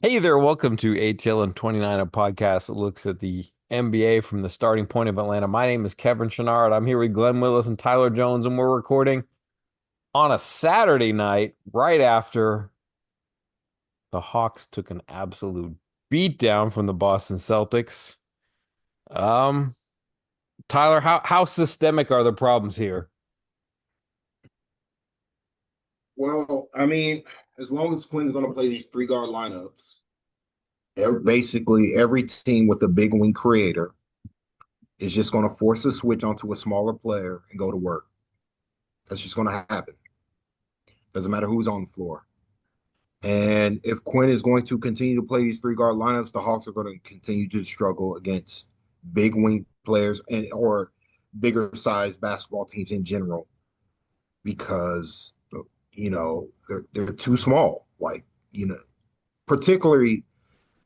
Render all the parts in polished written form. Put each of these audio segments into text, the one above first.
Hey there, welcome to ATL and 29, a podcast that looks at the NBA from the starting point of Atlanta. My name is Kevin Chenard. I'm here with Glen Willis and Tyler Jones, and we're recording on a Saturday night right after the Hawks took an absolute beatdown from the Boston Celtics. Um, Tyler, how systemic are the problems here? Well, as long as Quinn's going to play these three guard lineups, basically every team with a big wing creator is just going to force a switch onto a smaller player and go to work. That's just going to happen. Doesn't matter who's on the floor. And if Quinn is going to continue to play these three guard lineups, the Hawks are going to continue to struggle against big wing players and or bigger size basketball teams in general because they're too small. Particularly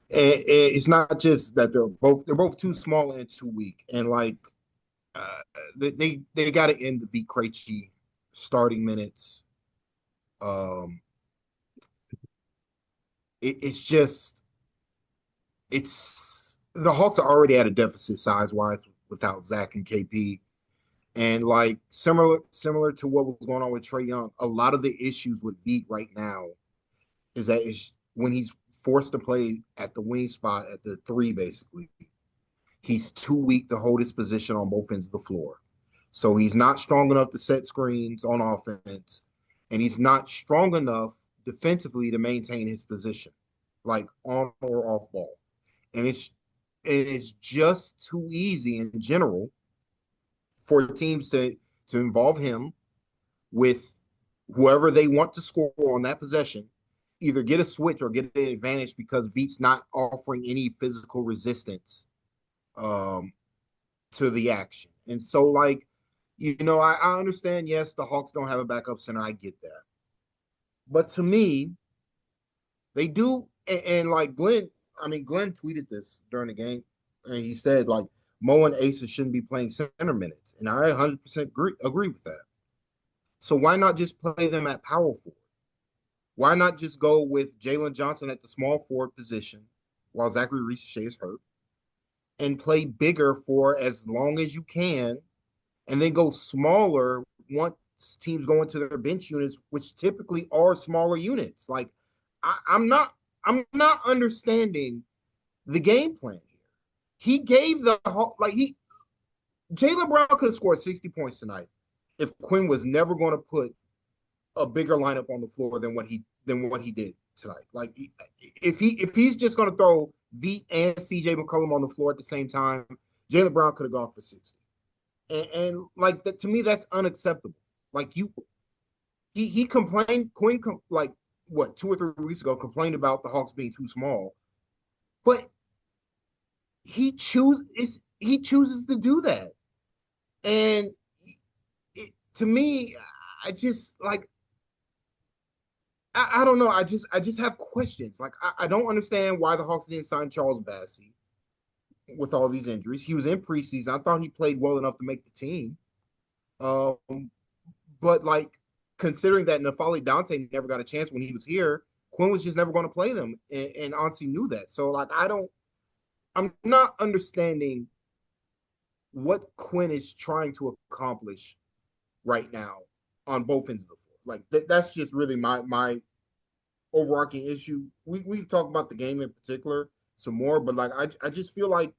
it's not just that they're both too small and too weak, and uh, they got to end the V Krejci starting minutes. Um, it's just it's the Hawks are already at a deficit size wise without Zach and KP, and like similar to what was going on with Trey Young. A lot of the issues with Veet right now is that it's when he's forced to play at the wing spot at the three, basically he's too weak to hold his position on both ends of the floor. So he's not strong enough to set screens on offense, and he's not strong enough defensively to maintain his position, like on or off ball. And it's just too easy in general for teams to involve him with whoever they want to score on that possession, either get a switch or get an advantage because Veet's not offering any physical resistance um, to the action. And so, I understand, yes, the Hawks don't have a backup center. I get that. But to me, they do. And like Glenn tweeted this during the game, and he said, like, Mo and Asa shouldn't be playing center minutes. And I 100% agree with that. So why not just play them at power forward? Why not just go with Jalen Johnson at the small forward position while Zachary Reese is hurt and play bigger for as long as you can and then go smaller once teams go into their bench units, which typically are smaller units. Like I'm not understanding the game plan here. He gave the like he Jalen Brown could have scored 60 points tonight if Quinn was never going to put a bigger lineup on the floor than what he did tonight. Like if he's just going to throw V and CJ McCollum on the floor at the same time, Jalen Brown could have gone for 60. And like that to me, that's unacceptable. Like he complained. Like what 2 or 3 weeks ago complained about the Hawks being too small, but he chooses to do that, and to me, I just like I don't know. I just have questions. Like I don't understand why the Hawks didn't sign Charles Bassey with all these injuries. He was in preseason. I thought he played well enough to make the team. Um, But like considering that Nafali Dante never got a chance when he was here, Quinn was just never going to play them, and Ansi knew that. So like I'm not understanding what Quinn is trying to accomplish right now on both ends of the floor. Like that's just really my overarching issue. We can talk about the game in particular some more, but like I just feel like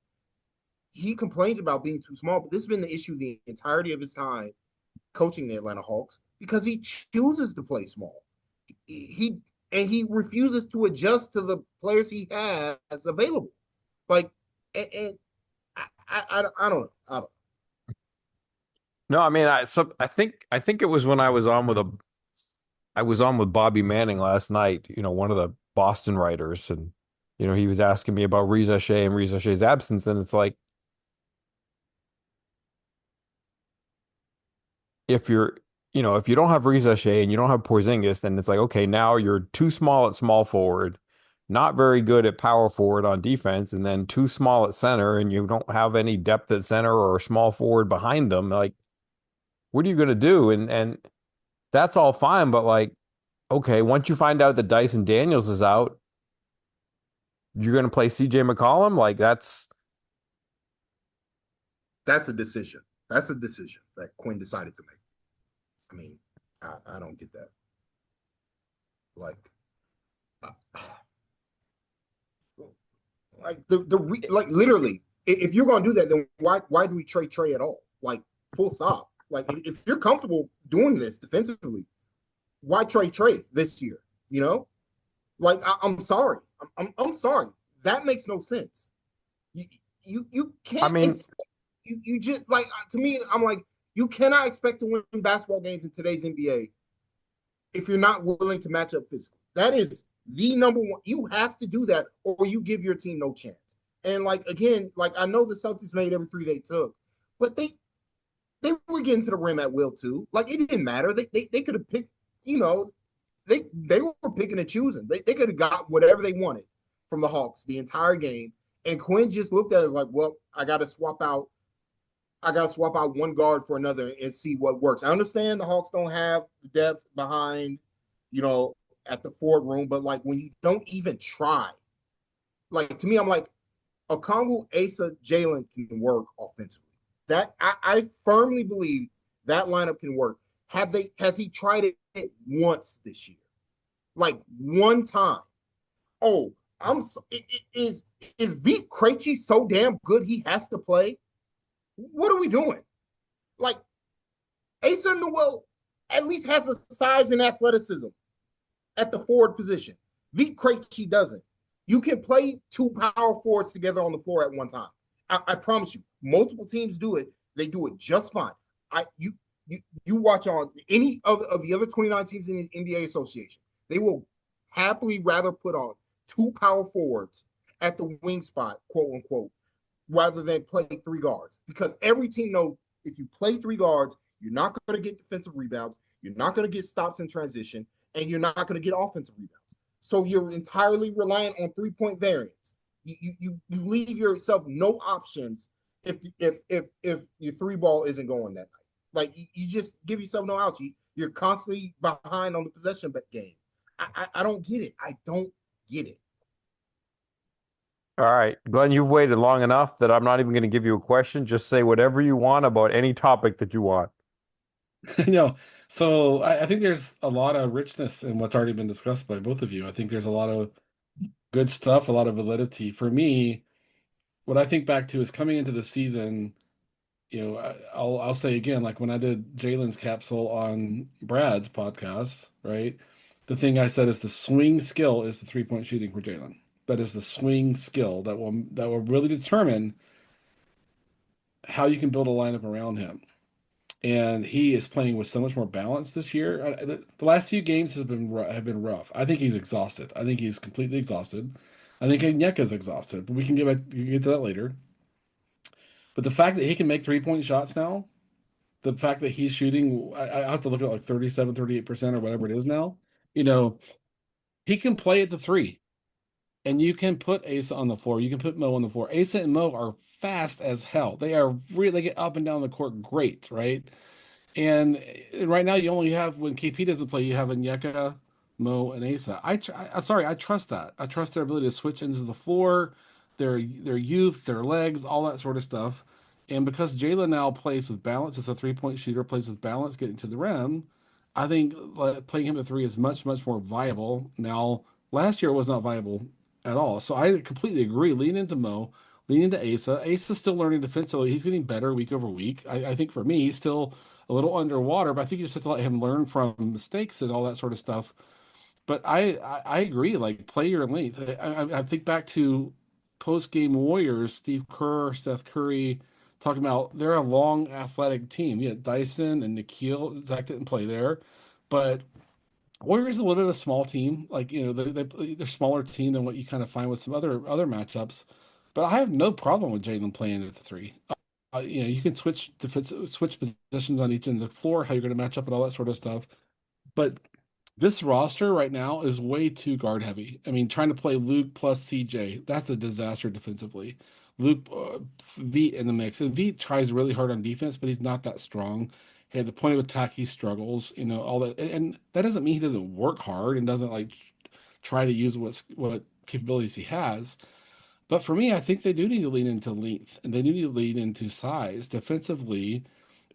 he complains about being too small, but this has been the issue the entirety of his time coaching the Atlanta Hawks because he chooses to play small. He refuses to adjust to the players he has available. Like, and I don't know. I don't. No, I mean, I think it was when I was on with Bobby Manning last night, one of the Boston writers, and he was asking me about Reza Shea and Reza Shea's absence, and it's like if you're, if you don't have Reza Shea and you don't have Porzingis, then it's like, okay, now you're too small at small forward, not very good at power forward on defense, and then too small at center, and you don't have any depth at center or small forward behind them. Like, what are you going to do? And that's all fine, but like, okay, once you find out that Dyson Daniels is out, You're going to play CJ McCollum? Like That's a decision. That's a decision that Quinn decided to make. I mean, I don't get that. Like, uh, like like literally, if you're gonna do that, then why do we trade Trey at all? Like, full stop. Like, if you're comfortable doing this defensively, why trade Trey this year? You know, like I'm sorry, I'm sorry. That makes no sense. You you I can't mean, expect you just like to me. I'm like you cannot expect to win basketball games in today's NBA if you're not willing to match up physically. That is the number one. You have to do that, or you give your team no chance. And like again, like I know the Celtics made every three they took, but they were getting to the rim at will too. Like it didn't matter. They could have picked, you know, they were picking and choosing. They could have got whatever they wanted from the Hawks the entire game. And Quinn just looked at it like, well, I got to swap out one guard for another and see what works. I understand the Hawks don't have the depth behind, you know, at the forward room, but like when you don't even try, like to me, I'm like, Okongwu, Asa, Jalen can work offensively. That I firmly believe that lineup can work. Has he tried it once this year? Like one time. Oh, I'm so, is Vit Krejci so damn good he has to play? What are we doing? Like Asa Newell at least has a size and athleticism at the forward position. Vit Krejci doesn't. You can play two power forwards together on the floor at one time. I promise you, multiple teams do it. They do it just fine. I you watch on any of the other 29 teams in the NBA Association. They will happily rather put on two power forwards at the wing spot, quote unquote, rather than play three guards. Because every team knows if you play three guards, you're not going to get defensive rebounds, you're not going to get stops in transition, and you're not going to get offensive rebounds. So you're entirely reliant on 3 point variance. You leave yourself no options if your three ball isn't going that night. Like you just give yourself no outs. You're constantly behind on the possession game. I don't get it. I don't get it. all right, Glenn, you've waited long enough that I'm not even going to give you a question. Just say whatever you want about any topic that you want. No, so I think there's a lot of richness in what's already been discussed by both of you. I think there's a lot of good stuff, a lot of validity. For me, what I think back to is coming into the season, I'll say again, like when I did Jalen's capsule on Brad's podcast, right? The thing I said is the swing skill is the 3-point shooting for Jalen. That is the swing skill that will really determine how you can build a lineup around him. And he is playing with so much more balance this year. The last few games have been rough. I think he's exhausted. I think he's completely exhausted. I think Onyeka's exhausted, but we can get to that later. But the fact that he can make 3-point shots now, the fact that he's shooting, I have to look at like 37, 38% or whatever it is now. You know, he can play at the three, and you can put Asa on the floor. You can put Mo on the floor. Asa and Mo are fast as hell. They get up and down the court great, right? And right now, you only have when KP doesn't play, you have Onyeka, Mo, and Asa. Sorry, I trust that. I trust their ability to switch into the floor, their youth, their legs, all that sort of stuff. And because Jalen now plays with balance, as a 3-point shooter, plays with balance, getting to the rim. I think playing him at three is much, much more viable. Now, last year it was not viable at all. So I completely agree. Lean into Mo, lean into Asa. Asa's still learning defensively. He's getting better week over week. I think for me, he's still a little underwater, but I think you just have to let him learn from mistakes and all that sort of stuff. But I agree, like play your length. I think back to post game Warriors, Steve Kerr, Seth Curry, talking about they're a long athletic team. Yeah, Dyson and Nikhil, Zach didn't play there, but Warriors is a little bit of a small team. Like they're smaller team than what you kind of find with some other matchups. But I have no problem with Jalen playing at the three. You can switch positions on each end of the floor, how you're going to match up and all that sort of stuff. But this roster right now is way too guard heavy. I mean, trying to play Luke plus CJ, that's a disaster defensively. Luke, Veet in the mix, and Veet tries really hard on defense, but he's not that strong. At the point of attack, he struggles. All that, and that doesn't mean he doesn't work hard and doesn't like try to use what capabilities he has. But for me, I think they do need to lean into length and they do need to lean into size defensively.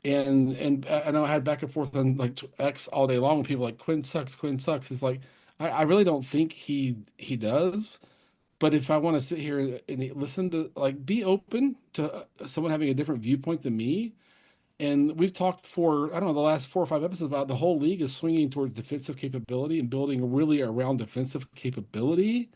And I know I had back and forth on like X all day long. People like Quinn sucks, Quinn sucks. It's like I really don't think he does. But if I want to sit here and listen to like be open to someone having a different viewpoint than me, and we've talked for I don't know the last 4 or 5 episodes about the whole league is swinging towards defensive capability and building really around defensive capability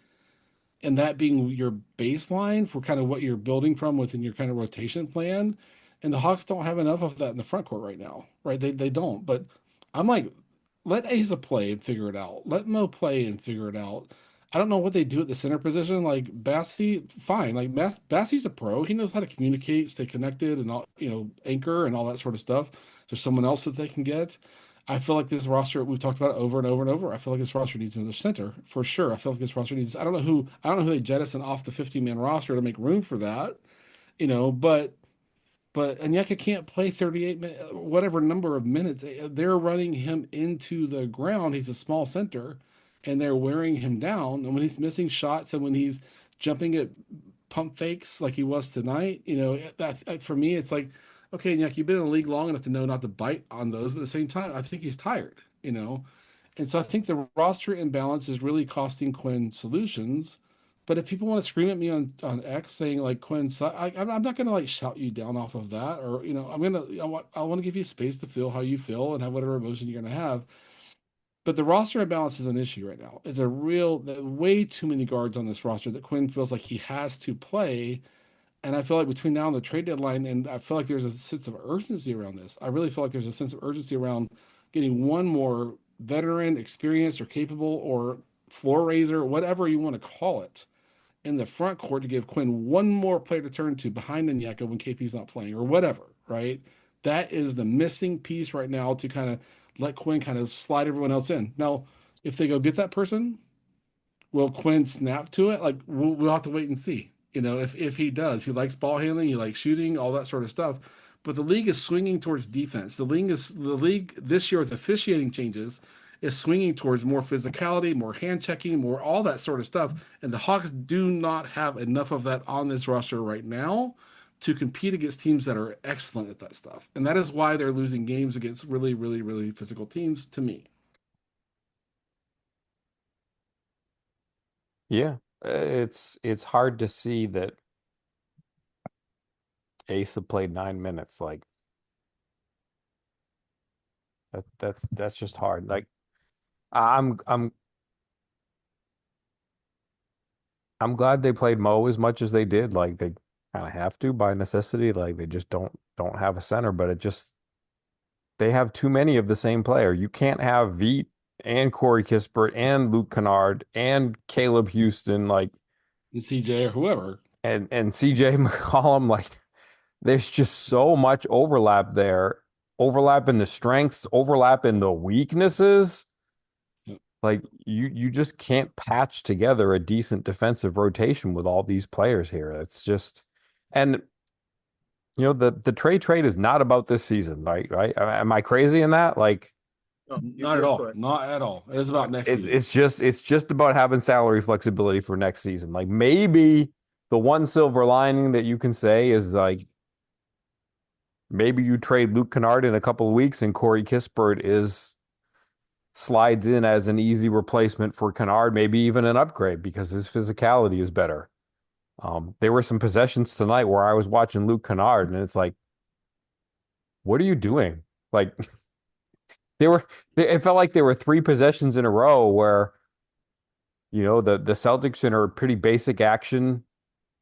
and that being your baseline for kind of what you're building from within your kind of rotation plan. And the Hawks don't have enough of that in the front court right now, right? They don't. But I'm like, let Asa play and figure it out. Let Mo play and figure it out. I don't know what they do at the center position. Like Bassie, fine. Like Bassie's a pro. He knows how to communicate, stay connected, and all, anchor and all that sort of stuff. There's someone else that they can get. I feel like this roster, we've talked about it over and over and over. I feel like this roster needs another center for sure. I feel like this roster needs, I don't know who they jettison off the 50-man roster to make room for that, but Onyeka can't play 38 whatever number of minutes. They're running him into the ground. He's a small center and they're wearing him down. And when he's missing shots and when he's jumping at pump fakes like he was tonight, for me, it's like, okay, Onyeka, you've been in the league long enough to know not to bite on those, but at the same time, I think he's tired. And so I think the roster imbalance is really costing Quinn solutions. But if people want to scream at me on X saying like Quinn, I'm not going to like shout you down off of that, or I want to give you space to feel how you feel and have whatever emotion you're going to have. But the roster imbalance is an issue right now. It's a real way too many guards on this roster that Quinn feels like he has to play. And I feel like between now and the trade deadline, and I feel like there's a sense of urgency around this. I really feel like there's a sense of urgency around getting one more veteran, experienced, or capable, or floor raiser, whatever you want to call it, in the front court to give Quinn one more player to turn to behind Onyeka when KP's not playing, or whatever, right? That is the missing piece right now to kind of let Quinn kind of slide everyone else in. Now, if they go get that person, will Quinn snap to it? Like we'll have to wait and see. If he does, he likes ball handling, he likes shooting, all that sort of stuff. But the league is swinging towards defense. The league this year with officiating changes is swinging towards more physicality, more hand checking, more all that sort of stuff. And the Hawks do not have enough of that on this roster right now to compete against teams that are excellent at that stuff. And that is why they're losing games against really, really, really physical teams to me. Yeah. It's hard to see that Asa played 9 minutes. Like that's just hard. Like I'm I'm I'm glad they played Mo as much as they did. Like they kind of have to by necessity. Like they just don't have a center, but they have too many of the same player. You can't have Veet and Corey Kispert and Luke Kennard and Caleb Houston And CJ or whoever. and CJ McCollum. Like there's just so much overlap there. Overlap in the strengths, overlap in the weaknesses. Like you just can't patch together a decent defensive rotation with all these players here. It's just and the trade is not about this season, right? Am I crazy in that? Like No, Not at you're all. correct. Not at all. It is about next it's season. it's just about having salary flexibility for next season. Like maybe the one silver lining that you can say is like maybe you trade Luke Kennard in a couple of weeks and Corey Kispert is slides in as an easy replacement for Kennard, maybe even an upgrade because his physicality is better. There were some possessions tonight where I was watching Luke Kennard and it's like, what are you doing? Like they were, it felt like there were three possessions in a row where, the Celtics in a pretty basic action,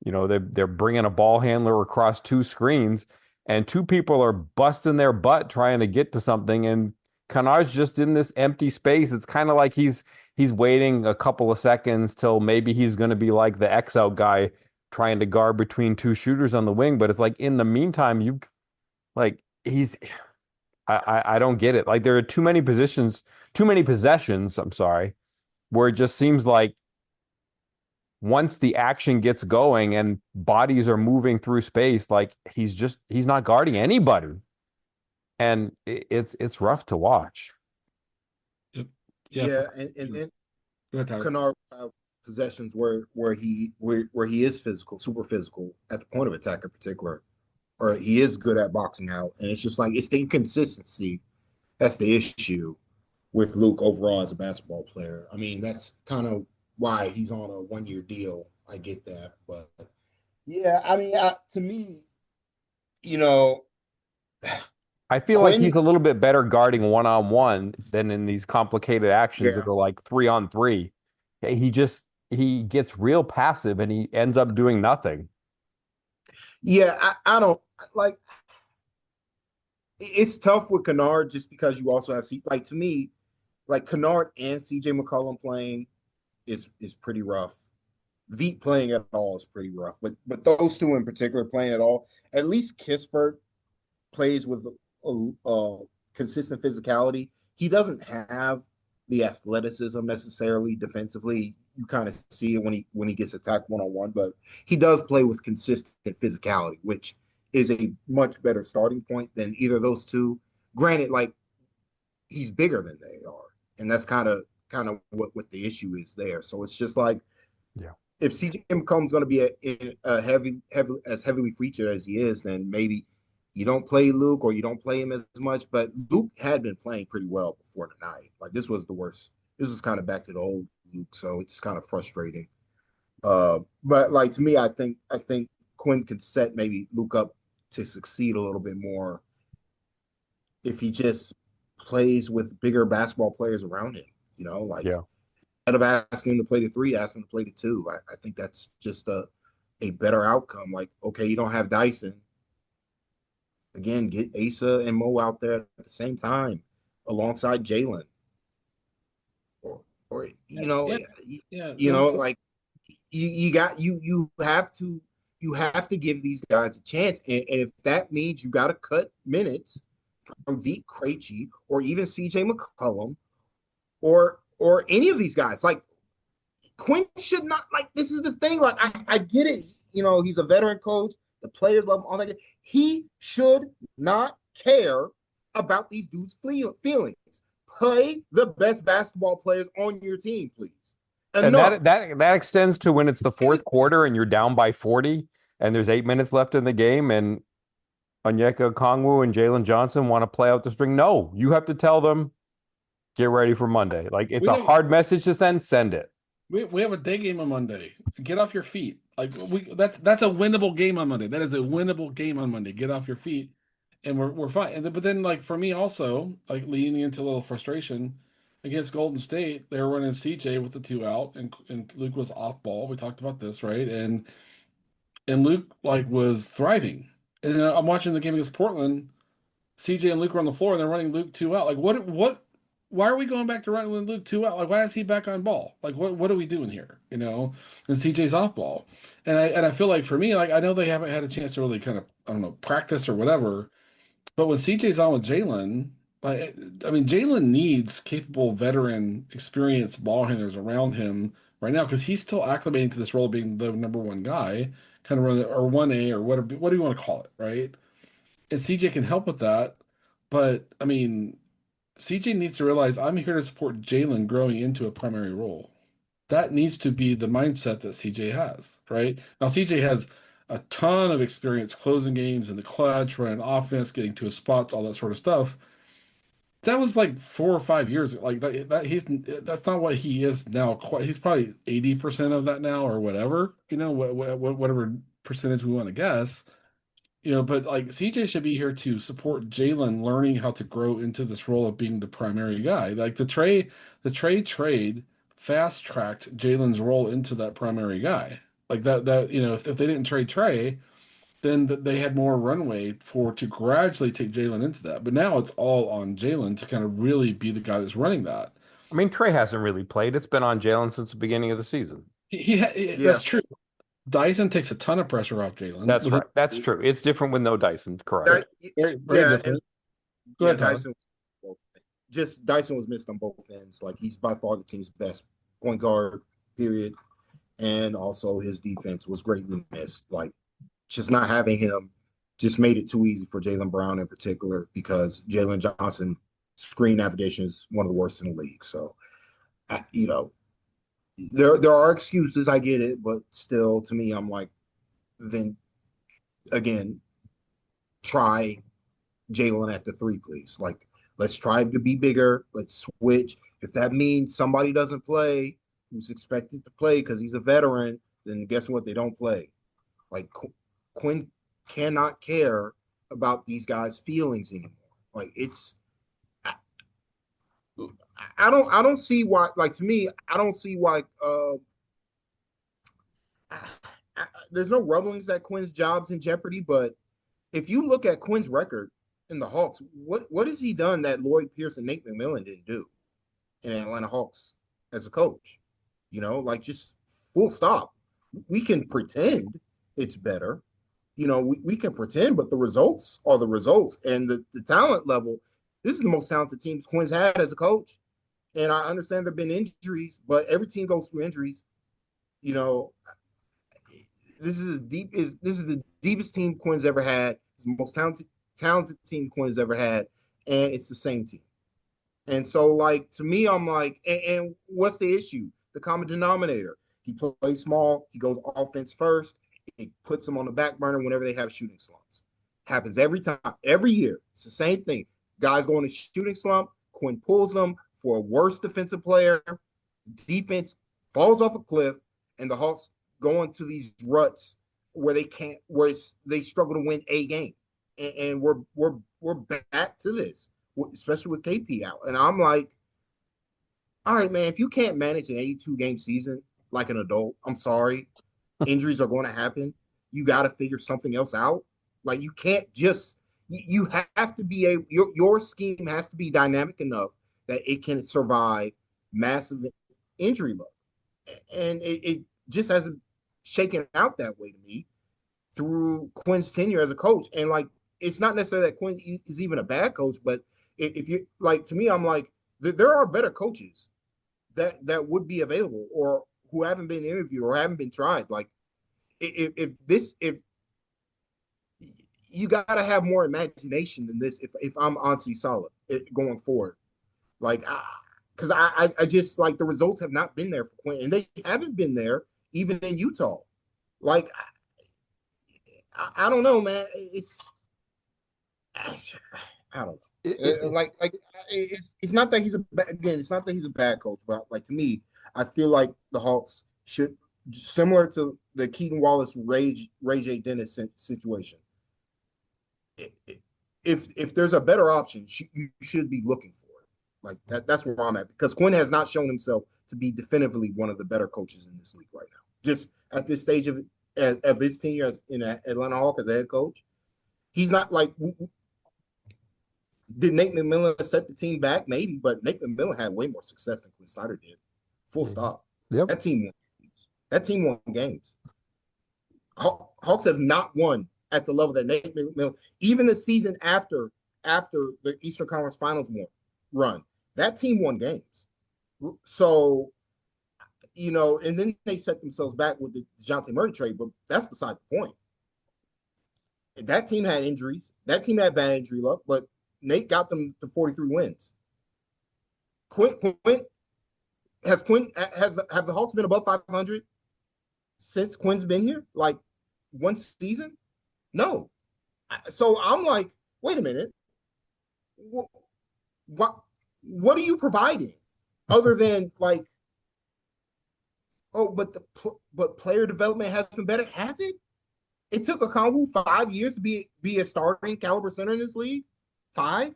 they're bringing a ball handler across two screens and two people are busting their butt trying to get to something and Kennard's just in this empty space. It's kind of like he's waiting a couple of seconds till maybe he's going to be like the X out guy trying to guard between two shooters on the wing. But it's like in the meantime, you like he's I don't get it. Like there are too many possessions, I'm sorry, where it just seems like once the action gets going and bodies are moving through space, like he's not guarding anybody. And it's rough to watch. Yep. Yeah. Yeah, Sure. and Go ahead, Tyler. Kennard possessions where he is physical, super physical at the point of attack in particular, or he is good at boxing out. And it's just like it's the inconsistency that's the issue with Luke overall as a basketball player. I mean, that's kind of why he's on a 1 year deal. I get that, but yeah, I mean, to me, you know, I feel like Quinn, he's a little bit better guarding one-on-one than in these complicated actions that yeah, are like 3-on-3. He gets real passive and he ends up doing nothing. yeah, I don't like. It's tough with Kennard just because you also have like to me, like Kennard and CJ McCollum playing is pretty rough. Veet playing at all is pretty rough, but those two in particular playing at all, at least Kispert plays with a consistent physicality. He doesn't have the athleticism necessarily defensively. You kind of see it when he gets attacked 1-on-1, but he does play with consistent physicality, which is a much better starting point than either of those two. Granted, like he's bigger than they are, and that's kind of what the issue is there. So it's just like Yeah. if CJ McCollum's going to be a heavily featured as he is, then maybe you don't play Luke or you don't play him as much. But Luke had been playing pretty well before tonight. Like this was the worst. This was kind of back to the old Luke, so it's kind of frustrating. But like to me, I think Quinn could set maybe Luke up to succeed a little bit more if he just plays with bigger basketball players around him. Like Yeah. instead of asking him to play the three, ask him to play the two. I think that's just a better outcome. Like, okay, you don't have Dyson. Again, get Asa and Mo out there at the same time alongside Jalen. Or Yeah, yeah. like you have to give these guys a chance. And if that means you gotta cut minutes from Vit Krejci or even CJ McCollum or any of these guys, like Quinn should not, like, this is the thing. Like, I get it. He's a veteran coach. The players love him, all that. He should not care about these dudes' feelings. Play the best basketball players on your team, please. And Enough. that extends to when it's the fourth quarter and you're down by 40 and there's 8 minutes left in the game and Onyeka Okongwu and Jalen Johnson want to play out the string. No, you have to tell them, get ready for Monday. Like it's We a have hard message to send it. we have a day game on Monday. Get off your feet. Like that's a winnable game on Monday. That is a winnable game on Monday. Get off your feet, and we're fine. But then like for me also, like leaning into a little frustration against Golden State, they were running CJ with the two out, and Luke was off ball. We talked about this, right? And Luke like was thriving. And then I'm watching the game against Portland. CJ and Luke are on the floor and they're running Luke two out. Like what why are we going back to running Luke two out? Like why is he back on ball? Like what are we doing here? And CJ's off ball. And I feel like for me, like I know they haven't had a chance to really kind of I don't know, practice or whatever, but when CJ's on with Jalen, like I mean Jalen needs capable veteran experienced ball handlers around him right now because he's still acclimating to this role of being the number one guy, kind of run or 1A or whatever what do you want to call it, right? And CJ can help with that. But I mean, CJ needs to realize I'm here to support Jalen growing into a primary role. That needs to be the mindset that CJ has, right? Now, CJ has a ton of experience closing games in the clutch, running offense, getting to his spots, all that sort of stuff. That was like 4 or 5 years. Like that he's that's not what he is now. Quite, he's probably 80% of that now, or whatever. Whatever percentage we want to guess. But like CJ should be here to support Jalen learning how to grow into this role of being the primary guy. Like the Trey trade fast tracked Jalen's role into that primary guy. Like if they didn't trade Trey, then they had more runway to gradually take Jalen into that. But now it's all on Jalen to kind of really be the guy that's running that. I mean, Trey hasn't really played. It's been on Jalen since the beginning of the season. Yeah. That's true. Dyson takes a ton of pressure off Jalen That's with right. That's true. It's different with no Dyson, correct? Di- very, very yeah, and different. Go yeah, ahead, Tyler. Dyson was missed on both ends. Like he's by far the team's best point guard, period. And also his defense was greatly missed. Like just not having him just made it too easy for Jaylen Brown in particular because Jalen Johnson screen navigation is one of the worst in the league. So, I, you know, There are excuses, I get it, but still, to me, I'm like, then again, try Jalen at the three, please. Like, let's try to be bigger. Let's switch. If that means somebody doesn't play who's expected to play because he's a veteran, then guess what? They don't play. Like Quinn cannot care about these guys' feelings anymore. Like it's I don't see why, like, to me, I don't see why there's no rumblings that Quinn's job's in jeopardy, but if you look at Quinn's record in the Hawks, what has he done that Lloyd Pierce and Nate McMillan didn't do in Atlanta Hawks as a coach? Like, just full stop. We can pretend it's better. We can pretend, but the results are the results. And the talent level, this is the most talented team Quinn's had as a coach. And I understand there have been injuries, but every team goes through injuries. You know, this is the deepest team Quinn's ever had. It's the most talented team Quinn's ever had, and it's the same team. And so, like, to me, I'm like, and what's the issue? The common denominator. He plays small. He goes offense first. It puts him on the back burner whenever they have shooting slumps. Happens every time, every year. It's the same thing. Guys go in a shooting slump. Quinn pulls them for a worse defensive player. Defense falls off a cliff, and the Hawks go into these ruts where they can't, where they struggle to win a game. And we're back to this, especially with KP out. And I'm like, all right, man, if you can't manage an 82 game season like an adult, I'm sorry. Injuries are going to happen. You got to figure something else out. Like, you can't just, you have to be your scheme has to be dynamic enough that it can survive massive injury load. And it just hasn't shaken out that way to me through Quinn's tenure as a coach. And, like, it's not necessarily that Quinn is even a bad coach, but if you, like, to me, I'm like, there are better coaches that would be available or who haven't been interviewed or haven't been tried. Like, if you got to have more imagination than this. If I'm honestly solid going forward, like, because I just, like, the results have not been there for Quinn, and they haven't been there even in Utah. Like, I don't know, man. I don't It's like it's not that he's again, it's not that he's a bad coach, but, like, to me, I feel like the Hawks should, similar to the Keaton Wallace Ray J Dennis situation. If there's a better option, you should be looking for it. Like, that's where I'm at, because Quinn has not shown himself to be definitively one of the better coaches in this league right now. Just at this stage of his tenure as in Atlanta Hawk as a head coach, he's not like. Did Nate McMillan set the team back? Maybe, but Nate McMillan had way more success than Quinn Snyder did. Full stop. yep. That team won games. That team won games. Hawks have not won at the level that Nate McMillan, even the season after the Eastern Conference Finals run, that team won games. So, and then they set themselves back with the DeJounte Murray trade, but that's beside the point. That team had injuries. That team had bad injury luck, but Nate got them to 43 wins. Quinn have the Hawks been above 500 since Quinn's been here? Like, one season? No. So I'm like, wait a minute. What are you providing other than, like, oh, but player development has been better? Has it? It took Okongwu 5 years to be a starting caliber center in this league. 5.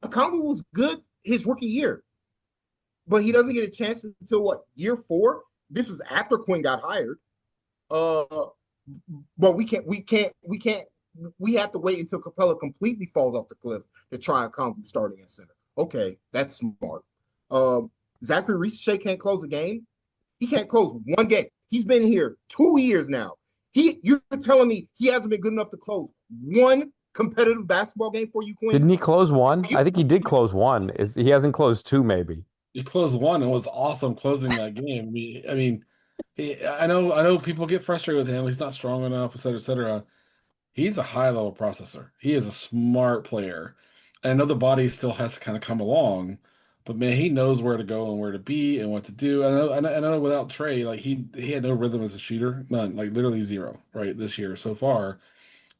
Okongwu was good his rookie year, but he doesn't get a chance until what, year 4? This was after Quinn got hired. But we have to wait until Capella completely falls off the cliff to try Okongwu starting at center. Okay, that's smart. Zachary Ricochet can't close a game. He can't close one game. He's been here 2 years now. You're telling me he hasn't been good enough to close one competitive basketball game for you, Quinn? Didn't he close one? I think he did close one. He hasn't closed two, maybe. He closed one and was awesome closing that game. I know people get frustrated with him. He's not strong enough, et cetera, et cetera. He's a high level processor. He is a smart player. And I know the body still has to kind of come along, But man, he knows where to go and where to be and what to do. I know without Trey, like he had no rhythm as a shooter, none, like literally zero, right, this year so far.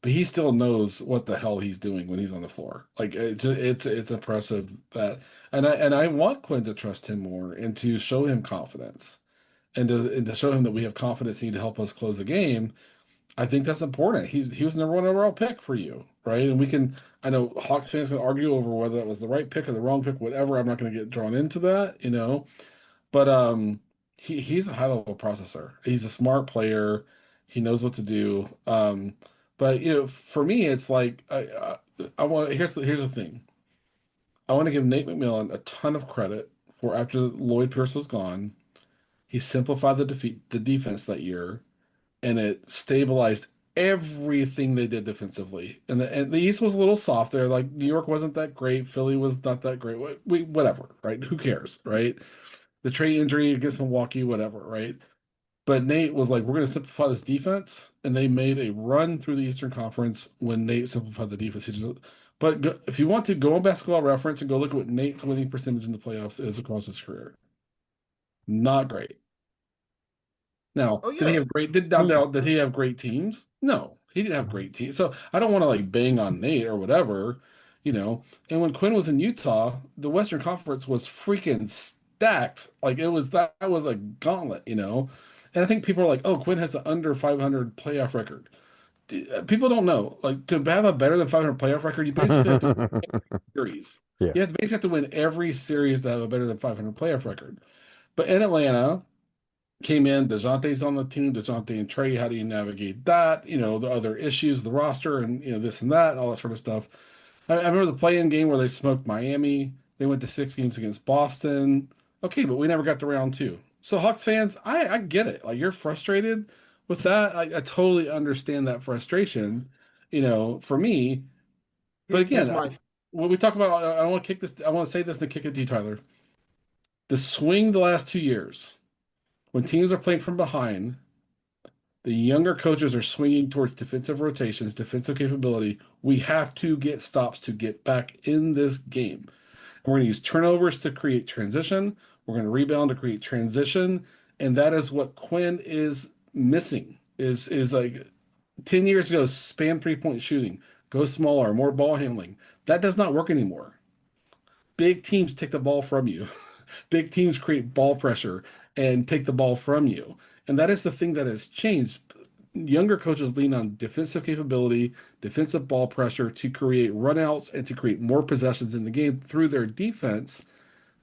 But he still knows what the hell he's doing when he's on the floor. Like it's impressive that, and I want Quinn to trust him more and to show him confidence and to show him that we have confidence in you to help us close the game. I think that's important. He was number one overall pick for you, right? And we can, I know Hawks fans can argue over whether that was the right pick or the wrong pick, whatever. I'm not going to get drawn into that, But he's a high level processor. He's a smart player. He knows what to do. But for me, it's like I want. Here's the thing. I want to give Nate McMillan a ton of credit for after Lloyd Pierce was gone. He simplified the defense that year, and it stabilized everything they did defensively. And the East was a little soft there. Like New York wasn't that great, Philly was not that great. Whatever, right? Who cares, right? The Trey injury against Milwaukee, whatever, right? But Nate was like, we're going to simplify this defense, and they made a run through the Eastern Conference when Nate simplified the defense. But if you want to go on Basketball Reference and go look at what Nate's winning percentage in the playoffs is across his career, not great. Now, Oh did he yeah. have great? I mean, Did he have great teams? No, he didn't have great teams. So I don't want to like bang on Nate or whatever, you know. And when Quinn was in Utah, the Western Conference was freaking stacked. Like that was a gauntlet. And I think people are like, "Oh, Quinn has an under 500 playoff record." People don't know. Like to have a better than 500 playoff record, you basically have to win every series. Yeah. You have to win every series to have a better than 500 playoff record. But in Atlanta came in, DeJounte's on the team, DeJounte and Trey, how do you navigate that? The other issues, the roster, and this and that, all that sort of stuff. I remember the play-in game where they smoked Miami. They went to 6 games against Boston. Okay, but we never got to round two. So Hawks fans, I get it. Like you're frustrated with that. I totally understand that frustration, for me. But here's again, my when we talk about, I want to kick this. I want to say this and kick it to you, Tyler. The swing the last 2 years when teams are playing from behind, the younger coaches are swinging towards defensive rotations, defensive capability. We have to get stops to get back in this game. And we're going to use turnovers to create transition. We're going to rebound to create transition. And that is what Quinn is missing. Is like 10 years ago, spam 3-point shooting, go smaller, more ball handling. That does not work anymore. Big teams take the ball from you. Big teams create ball pressure and take the ball from you. And that is the thing that has changed. Younger coaches lean on defensive capability, defensive ball pressure to create runouts and to create more possessions in the game through their defense.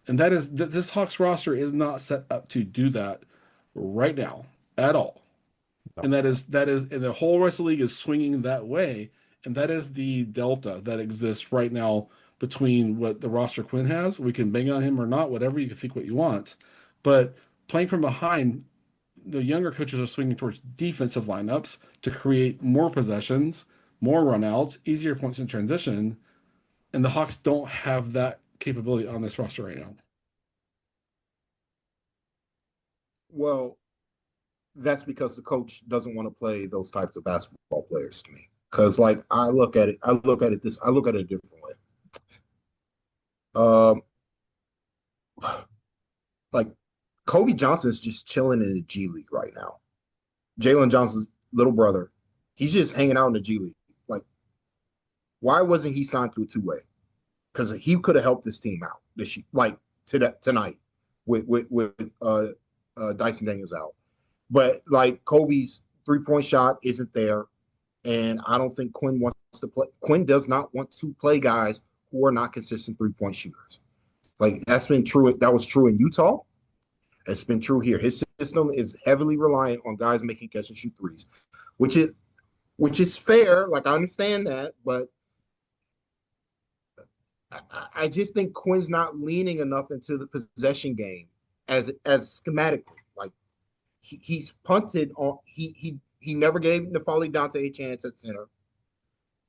And this Hawks roster is not set up to do that right now at all. No. And the whole rest of the league is swinging that way. And that is the delta that exists right now between what the roster Quinn has. We can bang on him or not, whatever you can think what you want. But playing from behind, the younger coaches are swinging towards defensive lineups to create more possessions, more runouts, easier points in transition. And the Hawks don't have that capability on this roster right now. well, that's because the coach doesn't want to play those types of basketball players to me. Because like I look at it differently. Um, like Kobe Johnson's just chilling in the G League right now. Jalen Johnson's little brother, he's just hanging out in the G League. Like, why wasn't he signed to a two-way? Because he could have helped this team out tonight with Dyson Daniels out. But like Kobe's 3-point shot isn't there, and I don't think Quinn wants to play. Quinn does not want to play guys who are not consistent 3-point shooters. Like that's been true. That was true in Utah. It's been true here. His system is heavily reliant on guys making catch and shoot threes, which is fair. Like I understand that, but I just think Quinn's not leaning enough into the possession game as schematically. Like he's punted on. He never gave N'Faly Dante a chance at center.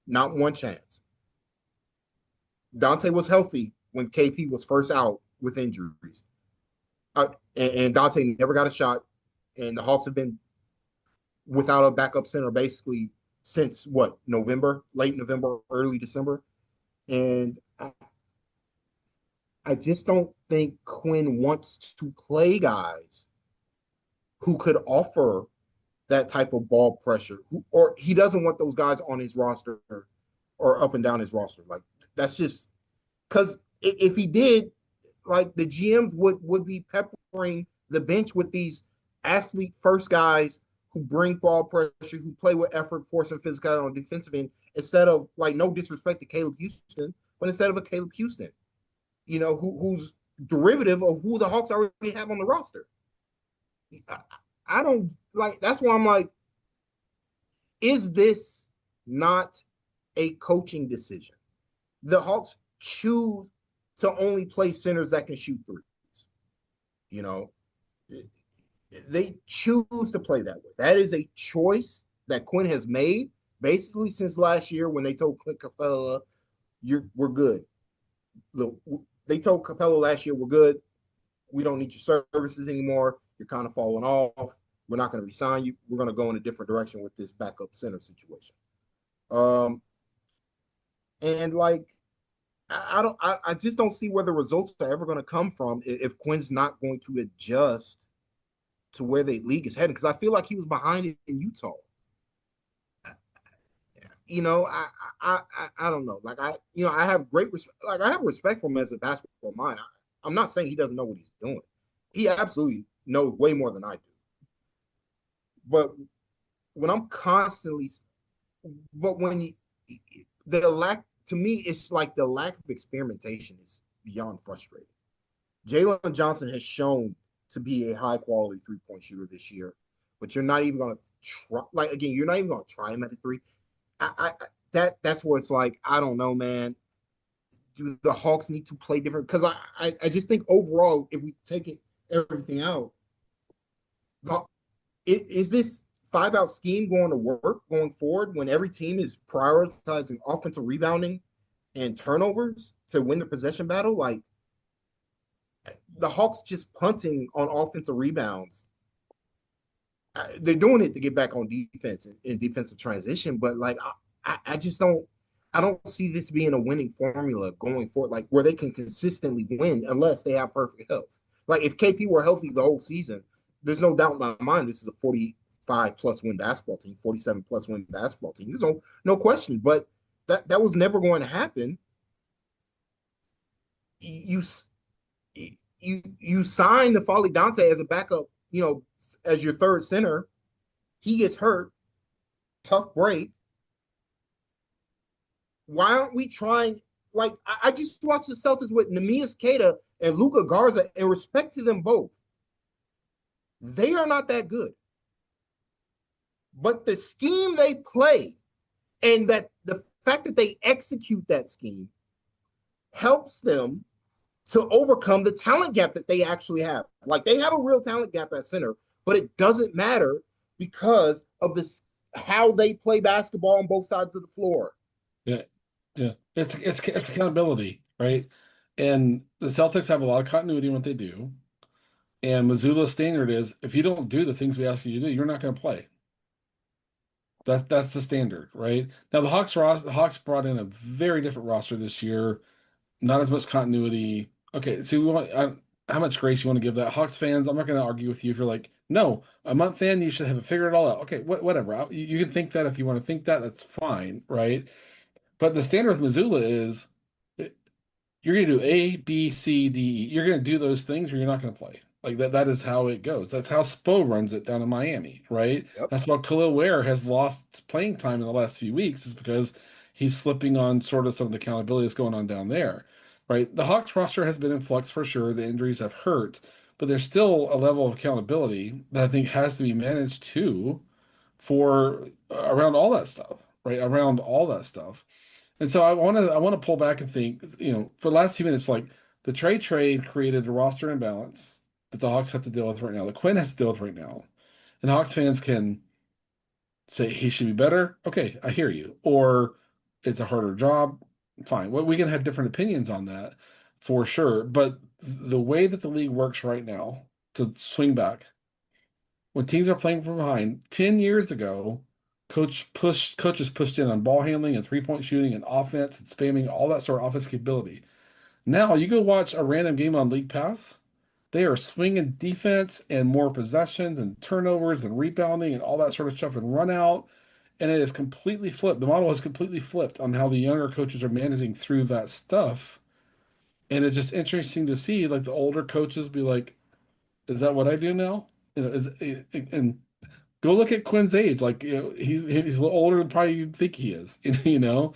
Not one chance. Dante was healthy when KP was first out with injuries. And Dante never got a shot. And the Hawks have been without a backup center basically since what, November, late November, early December. And I just don't think Quinn wants to play guys who could offer that type of ball pressure, or he doesn't want those guys on his roster or up and down his roster. Like that's just because if he did, like the GMs would be peppering the bench with these athlete first guys who bring ball pressure, who play with effort, force, and physicality on defensive end, instead of like no disrespect to Caleb Houston, but instead of a Caleb Houston, who's derivative of who the Hawks already have on the roster. I, I don't like. That's why I'm like, is this not a coaching decision? The Hawks choose to only play centers that can shoot threes. You know, they choose to play that way. That is a choice that Quinn has made basically since last year when they told Clint Capella, we're good. They told Capella last year, we're good. We don't need your services anymore. You're kind of falling off. We're not going to resign you. We're going to go in a different direction with this backup center situation. Um, and like, I just don't see where the results are ever going to come from if Quinn's not going to adjust to where the league is heading. Because I feel like he was behind it in Utah. You know, I don't know. Like I have great respect. Like I have respect for him as a basketball mind. I'm not saying he doesn't know what he's doing. He absolutely knows way more than I do. But when I'm constantly, but when the lack to me, it's like the lack of experimentation is beyond frustrating. Jalen Johnson has shown to be a high quality 3-point shooter this year, but you're not even going to try. Like again, you're not even going to try him at the three. That's where it's like I don't know, man. Do the Hawks need to play different? Because I just think overall, if we take everything out, is this 5-out scheme going to work going forward when every team is prioritizing offensive rebounding and turnovers to win the possession battle? Like the Hawks just punting on offensive rebounds. They're doing it to get back on defense in defensive transition, but like I just don't see this being a winning formula going forward, like where they can consistently win unless they have perfect health. Like if KP were healthy the whole season, there's no doubt in my mind this is a 45 plus win basketball team, 47 plus win basketball team. There's no question, but that was never going to happen. You you sign the Folly Dante as a backup, as your third center. He gets hurt, tough break. Why aren't we trying? Like I just watched the Celtics with Nemias Queta and Luka Garza, and respect to them both. They are not that good. But the scheme they play and that the fact that they execute that scheme helps them to overcome the talent gap that they actually have. Like they have a real talent gap at center, but it doesn't matter because of this how they play basketball on both sides of the floor. Yeah, yeah. It's accountability, right? And the Celtics have a lot of continuity in what they do. And Missoula's standard is if you don't do the things we ask you to do, you're not going to play. That's the standard, right? Now the Hawks brought in a very different roster this year, not as much continuity. Okay, so how much grace you want to give that Hawks fans? I'm not going to argue with you if you're like, no, a month in you should have it figured it all out. Okay, whatever. You can think that if you want to think that, that's fine, right? But the standard with Missoula is you're going to do A, B, C, D, E. You're going to do those things or you're not going to play. Like that is how it goes. That's how Spo runs it down in Miami, right? Yep. That's why Khalil Ware has lost playing time in the last few weeks is because he's slipping on sort of some of the accountability that's going on down there, right? The Hawks roster has been in flux for sure. The injuries have hurt, but there's still a level of accountability that I think has to be managed too for around all that stuff, right? Around all that stuff. And so I want to pull back and think, for the last few minutes, like the trade created a roster imbalance that the Hawks have to deal with right now. The Quinn has to deal with right now. And Hawks fans can say he should be better. Okay, I hear you. Or it's a harder job. Fine. Well, we can have different opinions on that for sure. But the way that the league works right now, to swing back, when teams are playing from behind, 10 years ago, coaches pushed in on ball handling and 3-point shooting and offense and spamming, all that sort of offense capability. Now you go watch a random game on League Pass. They are swinging defense and more possessions and turnovers and rebounding and all that sort of stuff and run out. And it is completely flipped. The model is completely flipped on how the younger coaches are managing through that stuff. And it's just interesting to see like the older coaches be like, is that what I do now? And go look at Quinn's age. Like, he's a little older than probably you think he is, you know?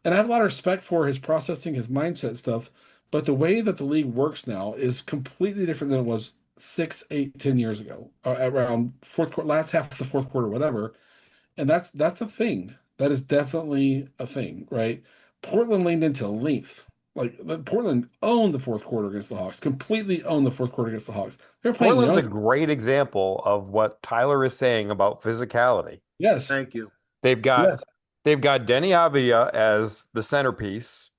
And I have a lot of respect for his processing, his mindset stuff, but the way that the league works now is completely different than it was 6, 8, 10 years ago, around fourth quarter, last half of the fourth quarter, whatever. And that's a thing. That is definitely a thing, right? Portland leaned into length. Portland owned the fourth quarter against the Hawks, completely owned the fourth quarter against the Hawks. They're playing Portland's a young. great example of what Tyler is saying about physicality. Yes, Thank you. They've got yes. they've got Denny Avia as the centerpiece,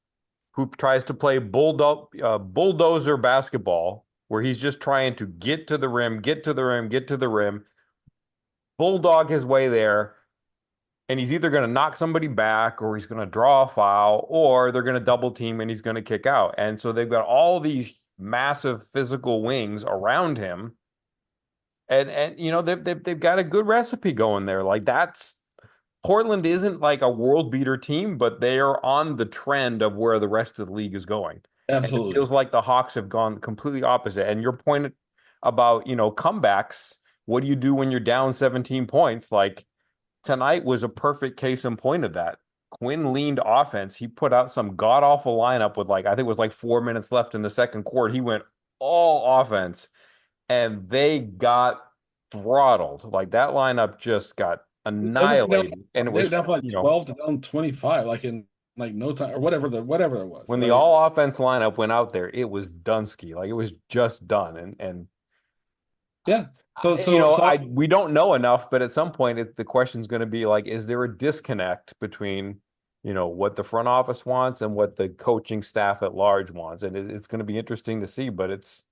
who tries to play bulldozer basketball, where he's just trying to get to the rim, get to the rim, get to the rim, bulldog his way there, and he's either going to knock somebody back or he's going to draw a foul or they're going to double team and he's going to kick out. And so they've got all these massive physical wings around him. And you know they've got a good recipe going there. Like that's Portland isn't like a world beater team, but they are on the trend of where the rest of the league is going. And it Absolutely. feels like the Hawks have gone completely opposite. And your point about, comebacks, what do you do when you're down 17 points? Like tonight was a perfect case in point of that. Quinn leaned offense. He put out some god awful lineup with I think it was like 4 minutes left in the second quarter. He went all offense and they got throttled. Like that lineup just got They went down, annihilated. And it they were was, down for like 12 to down 25, like in like no time or whatever it was, when the right? all offense lineup went out there, it was Dunsky. Like it was just done. And Yeah. we don't know enough, but at some point the question's going to be like, is there a disconnect between, what the front office wants and what the coaching staff at large wants? And it's going to be interesting to see, but it's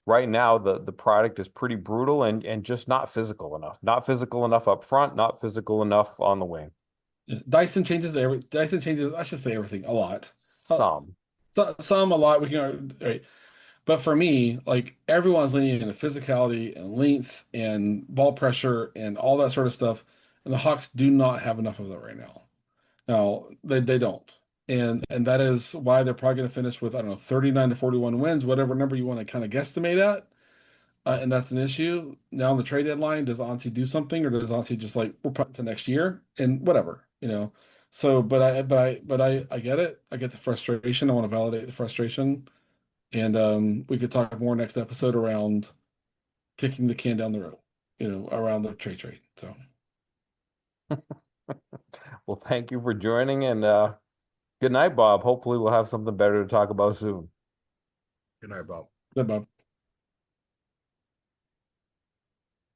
right now the product is pretty brutal and just not physical enough. Not physical enough up front, not physical enough on the wing. Yeah. Dyson changes, I should say everything a lot. Uh, Some. some a lot we can right. But for me, like everyone's leaning into physicality and length and ball pressure and all that sort of stuff. And the Hawks do not have enough of that right now. No, they don't. And that is why they're probably going to finish with, I don't know, 39 to 41 wins, whatever number you want to kind of guesstimate at. And that's an issue. Now on the trade deadline, does Ansi do something or does Ansi just like we're putting to next year and whatever, you know? So, I get it. I get the frustration. I want to validate the frustration. And we could talk more next episode around kicking the can down the road, around the trade. So, Well, thank you for joining and good night, Bob. Hopefully we'll have something better to talk about soon. Good night, Bob. good, Bob.